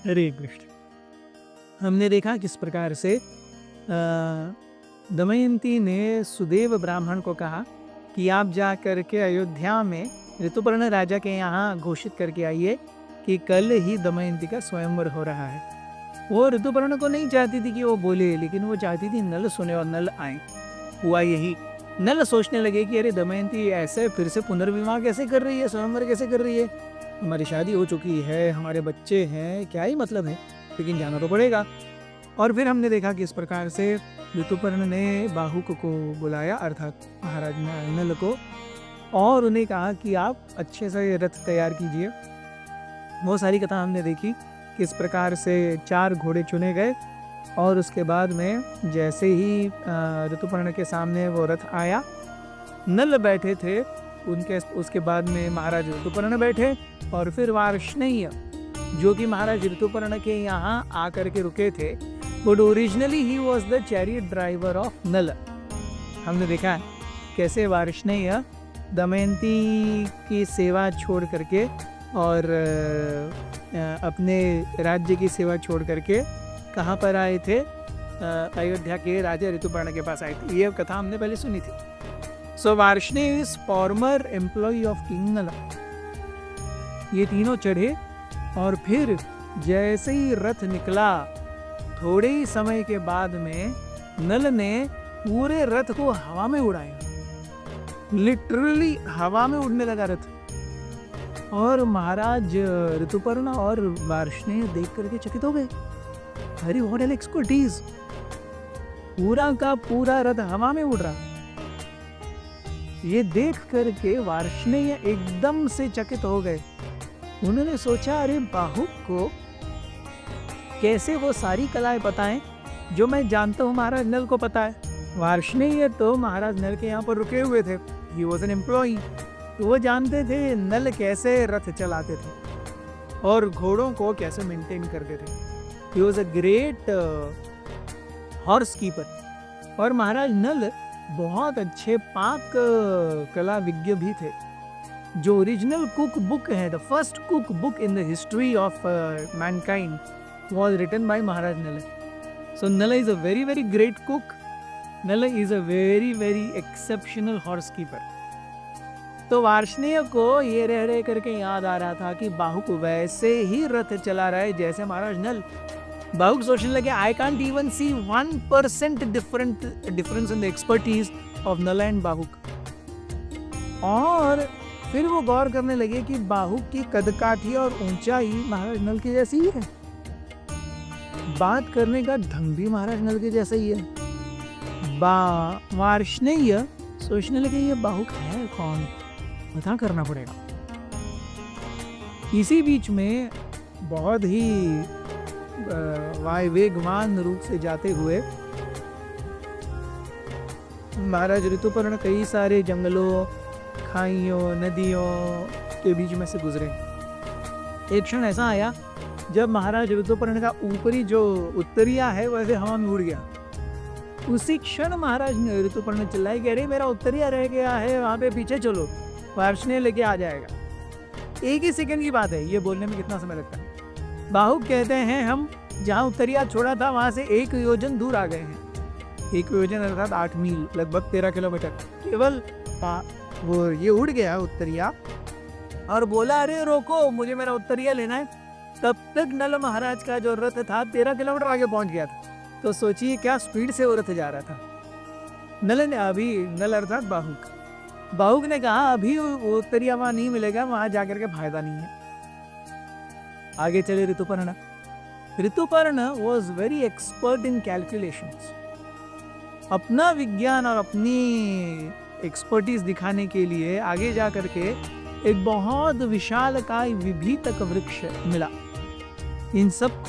हरे कृष्ण। हमने देखा किस प्रकार से दमयंती ने सुदेव ब्राह्मण को कहा कि आप जा करके अयोध्या में ऋतुपर्ण राजा के यहाँ घोषित करके आइए कि कल ही दमयंती का स्वयंवर हो रहा है। वो ऋतुपर्ण को नहीं चाहती थी कि वो बोले, लेकिन वो चाहती थी नल सुने और नल आए। हुआ यही, नल सोचने लगे कि अरे दमयंती ऐसे फिर से पुनर्विवाह कैसे कर रही है, स्वयंवर कैसे कर रही है, हमारी शादी हो चुकी है, हमारे बच्चे हैं, क्या ही मतलब है, लेकिन जाना तो पड़ेगा। और फिर हमने देखा कि इस प्रकार से ऋतुपर्ण ने बाहुक को बुलाया, अर्थात महाराज नल को, और उन्हें कहा कि आप अच्छे से रथ तैयार कीजिए। वो सारी कथा हमने देखी किस प्रकार से 4 घोड़े चुने गए और उसके बाद में जैसे ही ऋतुपर्ण के सामने वो रथ आया, नल बैठे थे उनके, उसके बाद में महाराज ऋतुपर्ण बैठे और फिर वार्ष्णेय जो कि महाराज ऋतुपर्ण के यहाँ आकर के रुके थे, but originally he was the chariot driver of Nal. हमने देखा है कैसे वार्ष्णेय दमयंती की सेवा छोड़ करके और अपने राज्य की सेवा छोड़ करके कहाँ पर आए थे, अयोध्या के राजा ऋतुपर्ण के पास आए थे। ये कथा हमने पहले सुनी थी। So Varshney is former employee of king नल। ये तीनों चढ़े और फिर जैसे ही रथ निकला, थोड़े ही समय के बाद में नल ने पूरे रथ को हवा में उड़ाया, लिटरली हवा में उड़ने लगा रथ। और महाराज ऋतुपर्ण और वार्ष्णेय देख करके चकित हो गए, अरे व्हाट एन एक्सपर्टीज, पूरा का पूरा रथ हवा में उड़ रहा। ये देख करके वार्ष्णेय एकदम से चकित हो गए। उन्होंने सोचा अरे बाहुक को कैसे वो सारी कलाएं पता है जो मैं जानता हूँ महाराज नल को पता है। वार्ष्णेय तो महाराज नल के यहाँ पर रुके हुए थे, ही वॉज एन एम्प्लॉई, तो वो जानते थे नल कैसे रथ चलाते थे और घोड़ों को कैसे मेंटेन करते थे। He was a great horse keeper. और महाराज नल बहुत अच्छे पाक कला विज्ञ भी थे। जो ओरिजिनल कुक बुक है, the first cook book in the history of Mankind was written by Maharaj Nala. So Nala is a very very great cook. Nala is a very very exceptional horse keeper. तो वार्ष्णेय को ये रह रह करके याद आ रहा था कि बाहुक वैसे ही रथ चला रहा है जैसे महाराज नल। बाहुक सोचने लगे I can't even see 1% difference in the expertise of Nala and Bahuk. और फिर वो गौर करने लगे कि बाहुक की कदकाठी और ऊंचाई महाराज नल की जैसी ही है, बात करने का ढंग भी महाराज नल के जैसा ही है। वार्ष्णेय सोचने लगे ये बाहुक है कौन, पता करना पड़ेगा। इसी बीच में बहुत ही वेगवान रूप से जाते हुए महाराज ऋतुपर्ण कई सारे जंगलों, खाइयों, नदियों के बीच में से गुजरे। एक क्षण ऐसा आया जब महाराज ऋतुपर्ण का ऊपरी जो उत्तरिया है वैसे हवा में उड़ गया। उसी क्षण महाराज ऋतुपर्ण चिल्लाए कि अरे मेरा उत्तरिया रह गया है, वहां पे पीछे चलो, वार्ष्णेय लेके आ जाएगा। एक ही सेकंड की बात है, ये बोलने में कितना समय लगता है। बाहुक कहते हैं हम जहाँ उत्तरिया छोड़ा था वहां से 1 योजन दूर आ गए हैं। 1 योजन अर्थात 8 मील, लगभग 13 किलोमीटर। केवल वो ये उड़ गया उत्तरिया और बोला अरे रोको, मुझे मेरा उत्तरिया लेना है। तब तक नल महाराज का जो रथ था 13 किलोमीटर आगे पहुंच गया था। तो सोचिए क्या स्पीड से वो रथ जा रहा था। नल अर्थात बाहुक ने कहा अभी वो उत्तरिया वहां नहीं मिलेगा, वहां जाकर के फायदा नहीं है। आगे चले Rituparna. Rituparna was very expert in calculations. अपना विज्ञान और अपनी एक्सपर्टीज दिखाने के लिए आगे जा करके एक बहुत विशालकाय विभीतक वृक्ष मिला। इन सब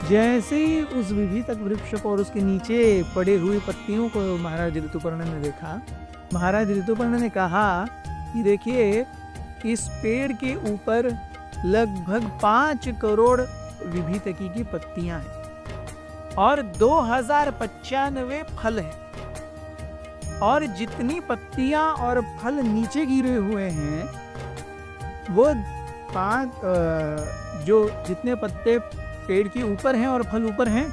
जैसे ही उस विभीतक वृक्ष को और उसके नीचे पड़े हुई पत्तियों को महाराज ऋतुपर्ण ने देखा, महाराज ऋतुपर्ण ने कहा कि देखिए इस पेड़ के ऊपर लगभग 5 करोड़ विभीतकी की पत्तियां हैं और 2095 फल हैं। और जितनी पत्तियां और फल नीचे गिरे हुए हैं वो जो जितने पत्ते पेड़ के ऊपर हैं और फल ऊपर हैं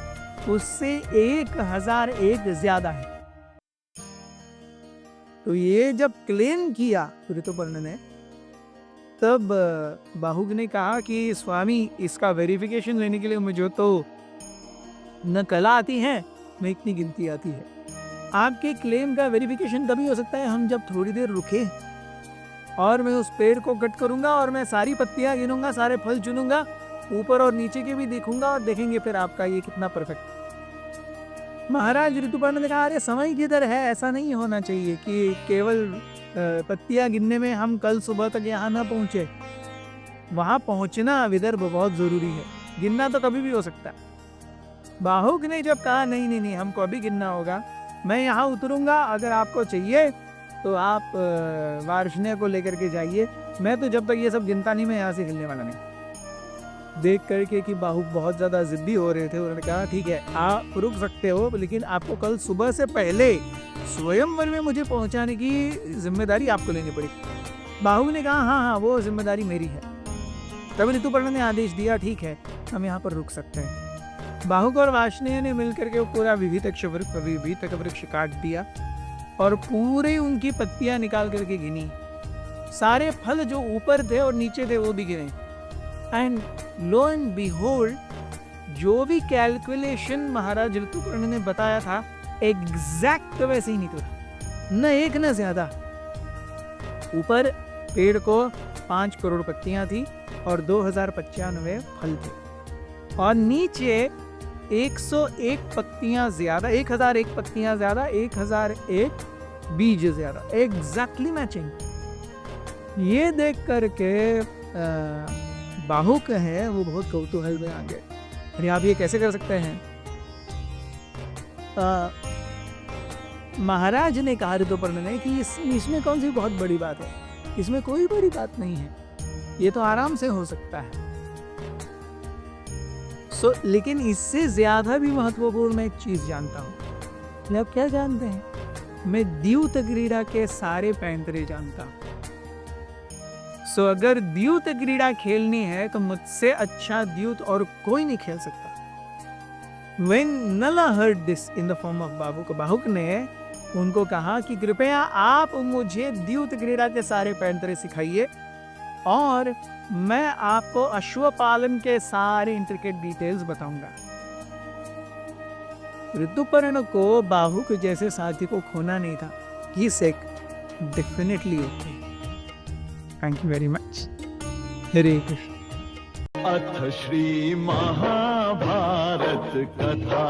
उससे 1001 ज्यादा है। तो ये जब क्लेम किया ऋतुपर्ण ने, तब बाहुक ने कहा कि स्वामी इसका वेरिफिकेशन लेने के लिए मुझे तो न कला आती है न इतनी गिनती आती है। आपके क्लेम का वेरिफिकेशन तभी हो सकता है हम जब थोड़ी देर रुके और मैं उस पेड़ को कट करूंगा और मैं सारी पत्तियां गिनूंगा, सारे फल चुनूंगा, ऊपर और नीचे के भी देखूंगा और देखेंगे फिर आपका ये कितना परफेक्ट। महाराज ऋतुपर्ण ने कहा, अरे समय किधर है, ऐसा नहीं होना चाहिए कि केवल पत्तियां गिनने में हम कल सुबह तक यहाँ ना पहुंचे। वहां पहुंचना विदर्भ बहुत जरूरी है, गिनना तो कभी भी हो सकता है। बाहुक ने जब कहा नहीं नहीं नहीं हमको अभी गिनना होगा, मैं यहाँ उतरूंगा, अगर आपको चाहिए तो आप वार्ष्णेय को लेकर के जाइए, मैं तो जब तक ये सब गिनता नहीं मैं यहाँ से हिलने वाला नहीं। देख करके कि बाहुक बहुत ज़्यादा जिद्दी हो रहे थे, उन्होंने कहा ठीक है आप रुक सकते हो, लेकिन आपको कल सुबह से पहले स्वयंवर में मुझे पहुंचाने की जिम्मेदारी आपको लेनी पड़ेगी। बाहुक ने कहा हाँ हाँ वो जिम्मेदारी मेरी है। तब ऋतुपर्ण ने आदेश दिया ठीक है हम यहाँ पर रुक सकते हैं। बाहुक और वार्ष्णेय ने मिलकर के पूरा विभीतक वृक्ष काट दिया और पूरे उनकी पत्तियां निकाल करके गिनी। सारे फल जो ऊपर थे और नीचे थे वो भी गिने। एंड लो एंड बिहोल्ड जो भी कैलकुलेशन महाराज ऋतुपर्ण ने बताया था एग्जैक्ट वैसे ही निकला, न एक न ज्यादा। ऊपर पेड़ को 5 करोड़ पत्तियां थी और 2095 फल थे, और नीचे 101 पत्तियां ज्यादा, 1001 पत्तियां ज्यादा, 1001 बीज ज्यादा, एग्जैक्टली मैचिंग। ये देख करके बाहुक है वो बहुत कौतूहल में आ गए, अरे आप ये कैसे कर सकते हैं। महाराज ने कहा ऋतुपर्ण ने कि इसमें कौन सी बहुत बड़ी बात है, इसमें कोई बड़ी बात नहीं है, ये तो आराम से हो सकता है। लेकिन इससे ज्यादा भी महत्वपूर्ण मैं एक चीज जानता हूं। आप क्या जानते हैं? मैं द्यूत क्रीड़ा के सारे पैंतरे जानता हूं। अगर द्यूत क्रीड़ा खेलनी है तो मुझसे अच्छा द्यूत और कोई नहीं खेल सकता। When Nala heard this in the form of Bahuk, Bahuk ने उनको कहा कि कृपया आप मुझे द्यूत क्रीड़ा के सारे पैंतरे सिखाइए और मैं आपको अश्वपालन के सारे इंट्रिकेट डिटेल्स बताऊंगा। ऋतुपर्ण को बाहुक जैसे साथी को खोना नहीं था। He said, definitely okay. Thank you very much. हरे कृष्ण। अथ श्री महाभारत कथा।